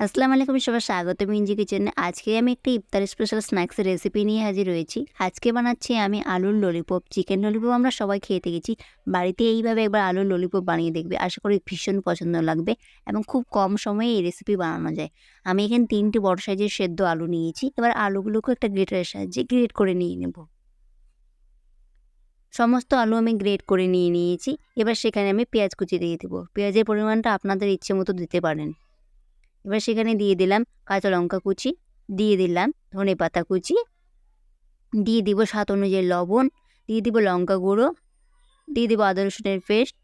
আসসালামু আলাইকুম, সবার স্বাগত মিঞ্জি কিচেনে। আজকে আমি একটি ইফতার স্পেশাল স্ন্যাক্সের রেসিপি নিয়ে হাজির হয়েছি। আজকে বানাচ্ছি আমি আলুর ললিপপ। চিকেন ললিপপ আমরা সবাই খেয়ে থেকেছি। বাড়িতে এইভাবে একবার আলুর ললিপপ বানিয়ে দেখবে, আশা করি ভীষণ পছন্দ লাগবে এবং খুব কম সময়ে এই রেসিপি বানানো যায়। আমি এখানে 3টি বড় সাইজের সেদ্ধ আলু নিয়েছি। এবার আলুগুলোকে একটা গ্রেটারের সাহায্যে গ্রেট করে নিয়ে নেব। সমস্ত আলু আমি গ্রেট করে নিয়েছি। এবার সেখানে আমি পেঁয়াজ কুচি দিয়ে দেবো। পেঁয়াজের পরিমাণটা আপনাদের ইচ্ছে মতো দিতে পারেন। এবার সেখানে দিয়ে দিলাম কাঁচা লঙ্কা কুচি, দিয়ে দিলাম ধনেপাতা কুচি, দিয়ে দিব স্বাদ অনুযায়ী লবণ, দিয়ে দিব লঙ্কা গুঁড়ো, দিয়ে দেবো আদা রসুনের পেস্ট,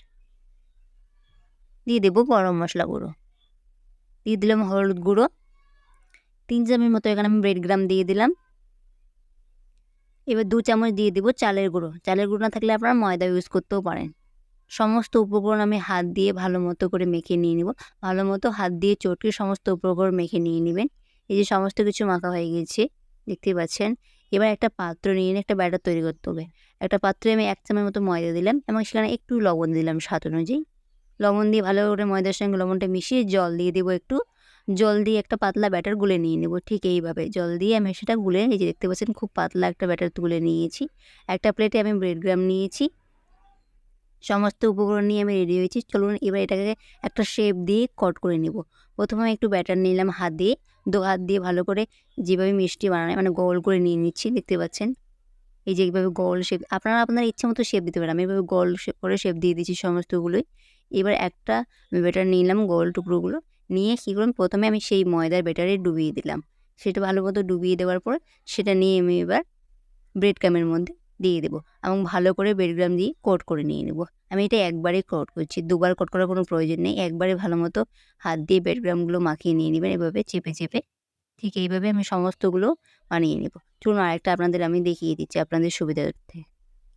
দিয়ে দেবো গরম মশলা গুঁড়ো, দিয়ে দিলাম হলুদ গুঁড়ো, 3 চামচ মতো এখানে আমি ব্রেড গ্রাম দিয়ে দিলাম। এবার 2 চামচ দিয়ে দেবো চালের গুঁড়ো। চালের গুঁড়ো না থাকলে আপনারা ময়দা ইউজ করতেও পারেন। সমস্ত উপকরণ আমি হাত দিয়ে ভালো মতো করে মেখে নিয়ে নেব। ভালো মতো হাত দিয়ে চটকে সমস্ত উপকরণ মেখে নিয়ে নেবেন। এই যে সমস্ত কিছু মাখা হয়ে গেছে, দেখতেই পাচ্ছেন। এবার একটা পাত্র নিয়ে একটা ব্যাটার তৈরি করতে হবে। একটা পাত্রে আমি 1 চামচ মতো ময়দা দিলাম এবং সেখানে একটু লবণ দিলাম স্বাদ অনুযায়ী। লবণ দিয়ে ভালো করে ময়দার সঙ্গে লবণটা মিশিয়ে জল দিয়ে দেবো একটু। জল দিয়ে একটা পাতলা ব্যাটার গুলে নিয়ে নেব। ঠিক এইভাবে জল দিয়ে আমি সেটা গুলে, এই যে দেখতে পাচ্ছেন খুব পাতলা একটা ব্যাটার তুলে নিয়েছি। একটা প্লেটে আমি ব্রেড গ্রাম নিয়েছি। সমস্ত উপকরণ নিয়ে আমি রেডি হয়েছি। চলুন এবার এটাকে একটা শেপ দিয়ে কট করে নেব। প্রথমে আমি একটু ব্যাটার নিলাম হাত দিয়ে, 2 হাত দিয়ে ভালো করে যেভাবে মিষ্টি বানায় মানে গোল করে নিয়ে নিচ্ছি, দেখতে পাচ্ছেন। এই যে এইভাবে গোল শেপ, আপনারা আপনার ইচ্ছে মতো শেপ দিতে পারেন। আমি এভাবে গোল শেপ করে শেপ দিয়ে দিচ্ছি সমস্তগুলোই। এবার একটা আমি ব্যাটার নিলাম, গোল টুকরোগুলো নিয়ে কী করলাম, প্রথমে আমি সেই ময়দার ব্যাটারে ডুবিয়ে দিলাম। সেটা ভালো মতো ডুবিয়ে দেওয়ার পর সেটা নিয়ে আমি এবার ব্রেড ক্রামের মধ্যে দিয়ে দেবো এবং ভালো করে ব্রেড ক্রাম দিয়ে কোট করে নিয়ে নেব। আমি এটা একবারেই কোট করছি, দুবার কোট করার কোনো প্রয়োজন নেই। একবারে ভালো মতো হাত দিয়ে ব্রেড ক্রামগুলো মাখিয়ে নিয়ে নেবেন এভাবে চেপে চেপে। ঠিক এইভাবে আমি সমস্তগুলো বানিয়ে নেব। চলুন আরেকটা আপনাদের আমি দেখিয়ে দিচ্ছি আপনাদের সুবিধার্থে।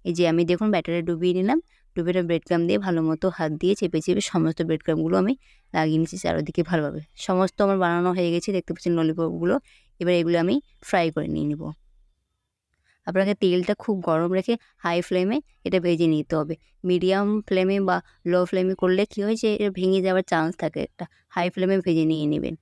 এই যে আমি দেখুন ব্যাটারে ডুবিয়ে নিলাম। ডুবিয়ে ব্রেড ক্রাম দিয়ে ভালো মতো হাত দিয়ে চেপে চেপে সমস্ত ব্রেড ক্রামগুলো আমি লাগিয়ে নিচ্ছি চারদিকে ভালোভাবে। সমস্ত আমার বানানো হয়ে গেছে, দেখতে পাচ্ছেন ললিপপগুলো। এবার এগুলো আমি ফ্রাই করে নিয়ে নেব। আপনাকে তেলটা খুব গরম রেখে হাই ফ্লেমে এটা ভেজে নিতে হবে। মিডিয়াম ফ্লেমে বা লো ফ্লেমে করলে কী হয় যে এটা ভেঙে যাওয়ার চান্স থাকে একটা। হাই ফ্লেমে ভেজে নিয়ে নেবেন।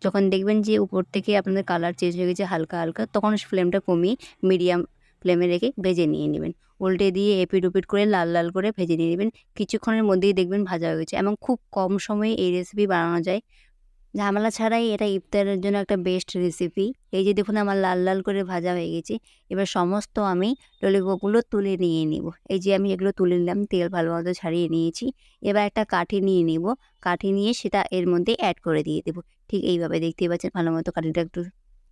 যখন দেখবেন যে উপর থেকে আপনাদের কালার চেঞ্জ হয়ে গেছে হালকা হালকা, তখন ফ্লেমটা কমিয়ে মিডিয়াম ফ্লেমে রেখে ভেজে নিয়ে নেবেন। উল্টে দিয়ে এপিট ওপিট করে লাল লাল করে ভেজে নিয়ে নেবেন। কিছুক্ষণের মধ্যেই দেখবেন ভাজা হয়ে গেছে এবং খুব কম সময়ে এই রেসিপি বানানো যায়। ঝামেলা ছাড়াই এটা ইফতারের জন্য একটা বেস্ট রেসিপি। এই যে দেখুন আমার লাল লাল করে ভাজা হয়ে গেছে। এবার সমস্ত আমি ললিপপগুলো তুলে নিয়ে নিব। এই যে আমি এগুলো তুলে নিলাম, তেল ভালো মতো ছাড়িয়ে নিয়েছি। এবার একটা কাঠি নিয়ে নিব। কাঠি নিয়ে সেটা এর মধ্যে অ্যাড করে দিয়ে দেবো। ঠিক এইভাবে দেখতেই পাচ্ছেন ভালো মতো কাঠিটা একটু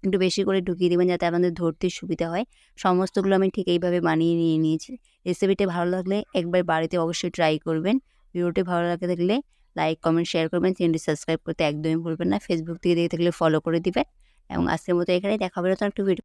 একটু বেশি করে ঢুকিয়ে দেবেন যাতে আপনাদের ধরতে সুবিধা হয়। সমস্তগুলো আমি ঠিক এইভাবে বানিয়ে নিয়ে নিয়েছি। রেসিপিটা ভালো লাগলে একবার বাড়িতে অবশ্যই ট্রাই করবেন। ভিডিওটি ভালো লাগে থাকলে লাইক, কমেন্ট, শেয়ার করবেন। চ্যানেলটি সাবস্ক্রাইব করতে একদমই ভুলবেন না। ফেসবুক থেকে দেখে থাকলে ফলো করে দিবেন এবং আজকের মতো এখানেই দেখা হবে নতুন একটা ভিডিও।